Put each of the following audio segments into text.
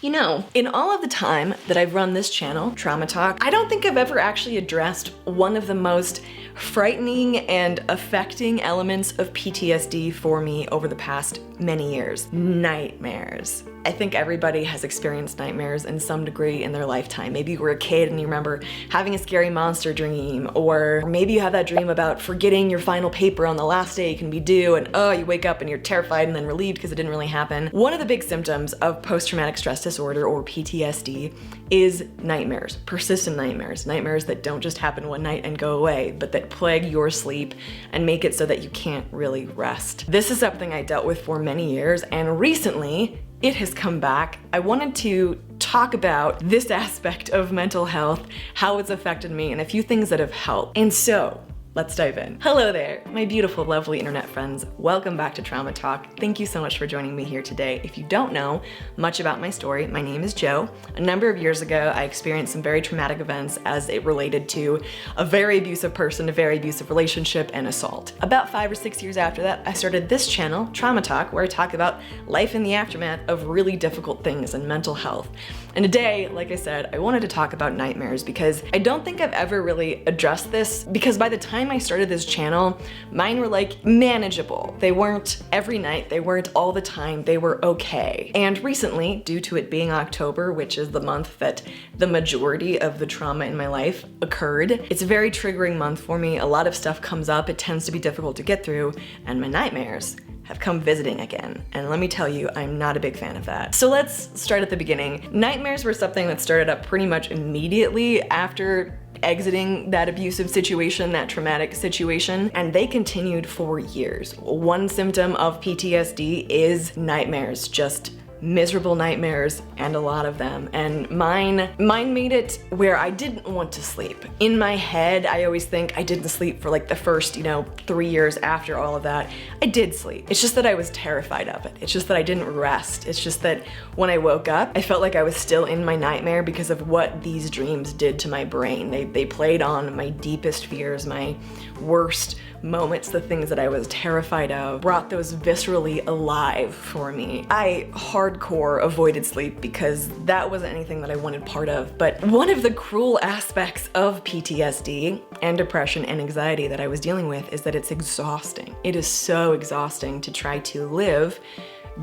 You know, in all of the time that I've run this channel, Trauma Talk, I don't think I've ever actually addressed one of the most frightening and affecting elements of PTSD for me over the past many years: nightmares. I think everybody has experienced nightmares in some degree in their lifetime. Maybe you were a kid and you remember having a scary monster dream, or maybe you have that dream about forgetting your final paper on the last day you can be due, and you wake up and you're terrified and then relieved because it didn't really happen. One of the big symptoms of post-traumatic stress disorder, or PTSD, is nightmares, persistent nightmares, nightmares that don't just happen one night and go away, but that plague your sleep and make it so that you can't really rest. This is something I dealt with for many years, and recently, it has come back. I wanted to talk about this aspect of mental health, how it's affected me, and a few things that have helped. And so, let's dive in. Hello there, my beautiful, lovely internet friends. Welcome back to Trauma Talk. Thank you so much for joining me here today. If you don't know much about my story, my name is Jo. A number of years ago, I experienced some very traumatic events as it related to a very abusive person, a very abusive relationship, and assault. About 5 or 6 years after that, I started this channel, Trauma Talk, where I talk about life in the aftermath of really difficult things and mental health. And today, like I said, I wanted to talk about nightmares because I don't think I've ever really addressed this, because by the time I started this channel, mine were like manageable. They weren't every night, they weren't all the time, they were okay. And recently, due to it being October, which is the month that the majority of the trauma in my life occurred, it's a very triggering month for me. A lot of stuff comes up, it tends to be difficult to get through, and my nightmares have come visiting again. And let me tell you, I'm not a big fan of that. So let's start at the beginning. Nightmares were something that started up pretty much immediately after exiting that abusive situation, that traumatic situation, and they continued for years. One symptom of PTSD is nightmares, just miserable nightmares, and a lot of them. And mine made it where I didn't want to sleep. In my head, I always think I didn't sleep for like the first, 3 years after all of that. I did sleep. It's just that I was terrified of it. It's just that I didn't rest. It's just that when I woke up, I felt like I was still in my nightmare because of what these dreams did to my brain. They played on my deepest fears, my worst moments, the things that I was terrified of, brought those viscerally alive for me. I hardcore avoided sleep because that wasn't anything that I wanted part of. But one of the cruel aspects of PTSD and depression and anxiety that I was dealing with is that it's exhausting. It is so exhausting to try to live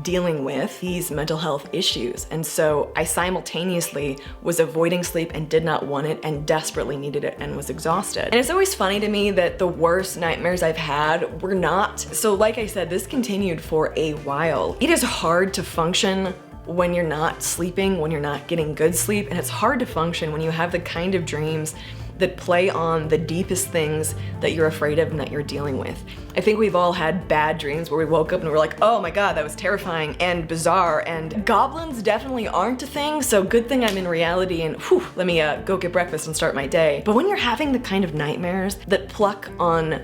dealing with these mental health issues. And so I simultaneously was avoiding sleep and did not want it and desperately needed it and was exhausted. And it's always funny to me that the worst nightmares I've had were not. So like I said, this continued for a while. It is hard to function when you're not sleeping, when you're not getting good sleep, and it's hard to function when you have the kind of dreams that play on the deepest things that you're afraid of and that you're dealing with. I think we've all had bad dreams where we woke up and we're like, oh my god, that was terrifying and bizarre, and goblins definitely aren't a thing, so good thing I'm in reality and whew, let me go get breakfast and start my day. But when you're having the kind of nightmares that pluck on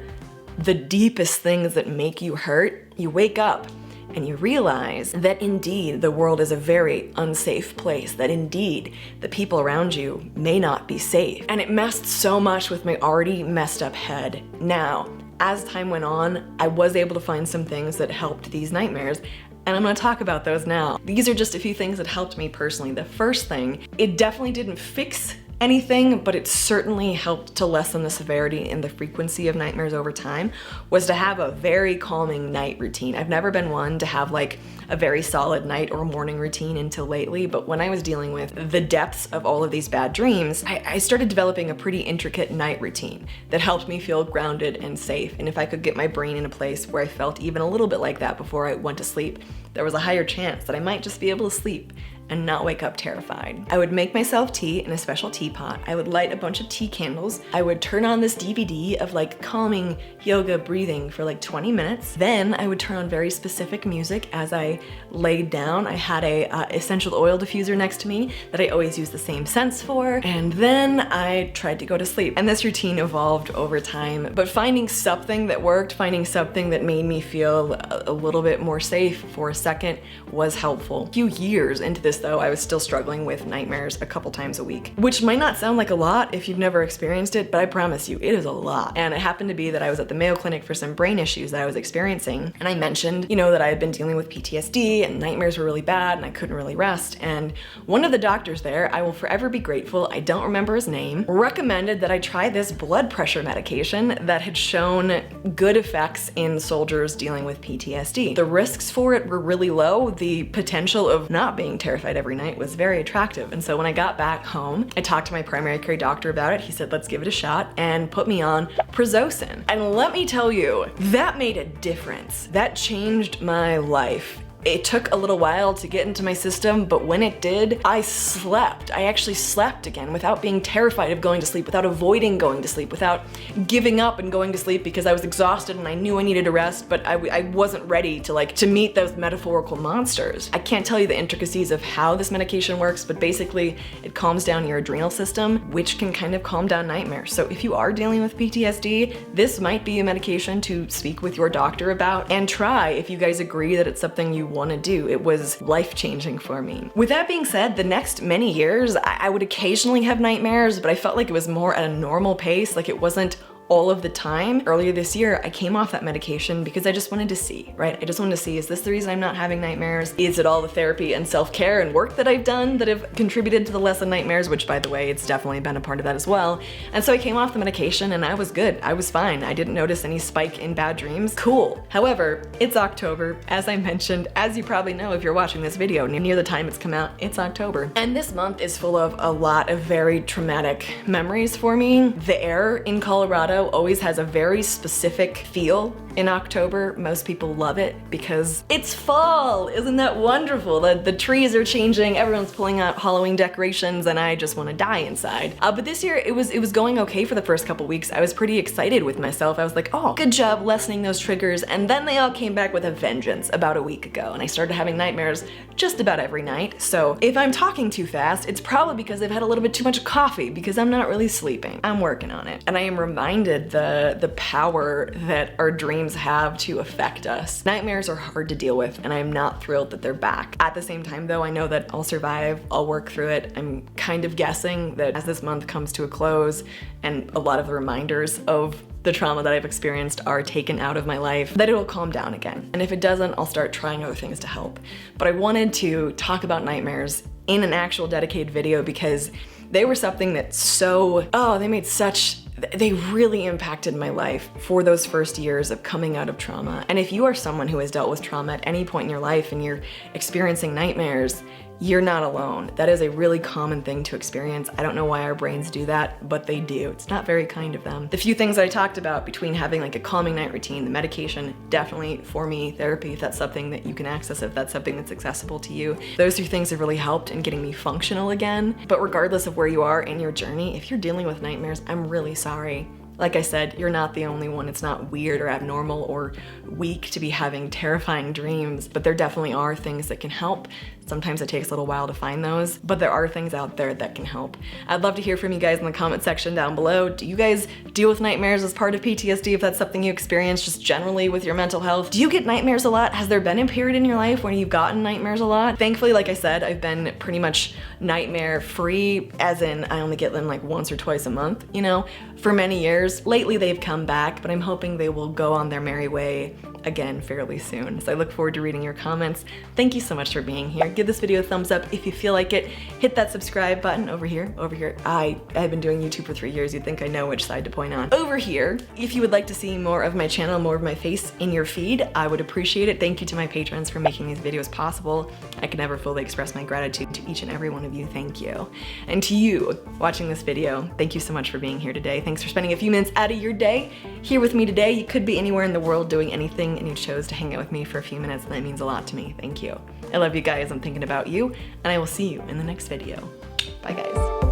the deepest things that make you hurt, you wake up and you realize that indeed the world is a very unsafe place, that indeed the people around you may not be safe. And it messed so much with my already messed up head. Now, as time went on, I was able to find some things that helped these nightmares, and I'm gonna talk about those now. These are just a few things that helped me personally. The first thing, it definitely didn't fix anything, but it certainly helped to lessen the severity and the frequency of nightmares over time, was to have a very calming night routine. I've never been one to have like a very solid night or morning routine until lately, but when I was dealing with the depths of all of these bad dreams, I started developing a pretty intricate night routine that helped me feel grounded and safe. And if I could get my brain in a place where I felt even a little bit like that before I went to sleep, there was a higher chance that I might just be able to sleep and not wake up terrified. I would make myself tea in a special teapot. I would light a bunch of tea candles. I would turn on this DVD of like calming yoga breathing for like 20 minutes. Then I would turn on very specific music as I laid down. I had a essential oil diffuser next to me that I always use the same scents for. And then I tried to go to sleep. And this routine evolved over time, but finding something that worked, finding something that made me feel a little bit more safe for a second was helpful. A few years into this though, I was still struggling with nightmares a couple times a week, which might not sound like a lot if you've never experienced it, but I promise you, it is a lot. And it happened to be that I was at the Mayo Clinic for some brain issues that I was experiencing, and I mentioned, you know, that I had been dealing with PTSD and nightmares were really bad and I couldn't really rest. And one of the doctors there, I will forever be grateful, I don't remember his name, recommended that I try this blood pressure medication that had shown good effects in soldiers dealing with PTSD. The risks for it were really low. The potential of not being terrified every night was very attractive. And so when I got back home, I talked to my primary care doctor about it. He said, let's give it a shot, and put me on Prozocin. And let me tell you, that made a difference. That changed my life. It took a little while to get into my system, but when it did, I slept. I actually slept again without being terrified of going to sleep, without avoiding going to sleep, without giving up and going to sleep because I was exhausted and I knew I needed a rest, but I wasn't ready to meet those metaphorical monsters. I can't tell you the intricacies of how this medication works, but basically it calms down your adrenal system, which can kind of calm down nightmares. So if you are dealing with PTSD, this might be a medication to speak with your doctor about and try if you guys agree that it's something you want to do. It was life-changing for me. With that being said, the next many years, I would occasionally have nightmares, but I felt like it was more at a normal pace, like it wasn't all of the time. Earlier this year, I came off that medication because I just wanted to see, right? I just wanted to see, is this the reason I'm not having nightmares? Is it all the therapy and self-care and work that I've done that have contributed to the less of nightmares? Which, by the way, it's definitely been a part of that as well. And so I came off the medication and I was good. I was fine. I didn't notice any spike in bad dreams. Cool. However, it's October. As I mentioned, as you probably know if you're watching this video, near the time it's come out, it's October. And this month is full of a lot of very traumatic memories for me. The air in Colorado always has a very specific feel in October. Most people love it because it's fall. Isn't that wonderful? The trees are changing, everyone's pulling out Halloween decorations, and I just want to die inside. But this year it was going okay for the first couple weeks. I was pretty excited with myself. I was like, oh, good job lessening those triggers. And then they all came back with a vengeance about a week ago, and I started having nightmares just about every night. So if I'm talking too fast, it's probably because I've had a little bit too much coffee because I'm not really sleeping. I'm working on it. And I am reminded the power that our dreams have to affect us. Nightmares are hard to deal with, and I'm not thrilled that they're back. At the same time though, I know that I'll survive, I'll work through it. I'm kind of guessing that as this month comes to a close and a lot of the reminders of the trauma that I've experienced are taken out of my life, that it'll calm down again. And if it doesn't, I'll start trying other things to help. But I wanted to talk about nightmares in an actual dedicated video because they were something that they really impacted my life for those first years of coming out of trauma. And if you are someone who has dealt with trauma at any point in your life and you're experiencing nightmares, you're not alone. That is a really common thing to experience. I don't know why our brains do that, but they do. It's not very kind of them. The few things that I talked about between having like a calming night routine, the medication, definitely for me, therapy, if that's something that you can access, if that's something that's accessible to you. Those 3 things have really helped in getting me functional again. But regardless of where you are in your journey, if you're dealing with nightmares, I'm really sorry. Like I said, you're not the only one. It's not weird or abnormal or weak to be having terrifying dreams, but there definitely are things that can help. Sometimes it takes a little while to find those, but there are things out there that can help. I'd love to hear from you guys in the comment section down below. Do you guys deal with nightmares as part of PTSD, if that's something you experience just generally with your mental health? Do you get nightmares a lot? Has there been a period in your life when you've gotten nightmares a lot? Thankfully, like I said, I've been pretty much nightmare free, as in I only get them like once or twice a month, you know, for many years. Lately they've come back, but I'm hoping they will go on their merry way again fairly soon. So I look forward to reading your comments. Thank you so much for being here. Give this video a thumbs up if you feel like it. Hit that subscribe button over here. I have been doing YouTube for 3 years. You'd think I know which side to point on. Over here, if you would like to see more of my channel, more of my face in your feed, I would appreciate it. Thank you to my patrons for making these videos possible. I can never fully express my gratitude to each and every one of you. Thank you. And to you watching this video, thank you so much for being here today. Thanks for spending a few minutes out of your day here with me today. You could be anywhere in the world doing anything, and you chose to hang out with me for a few minutes, and that means a lot to me. Thank you. I love you guys. I'm thinking about you, and I will see you in the next video. Bye guys.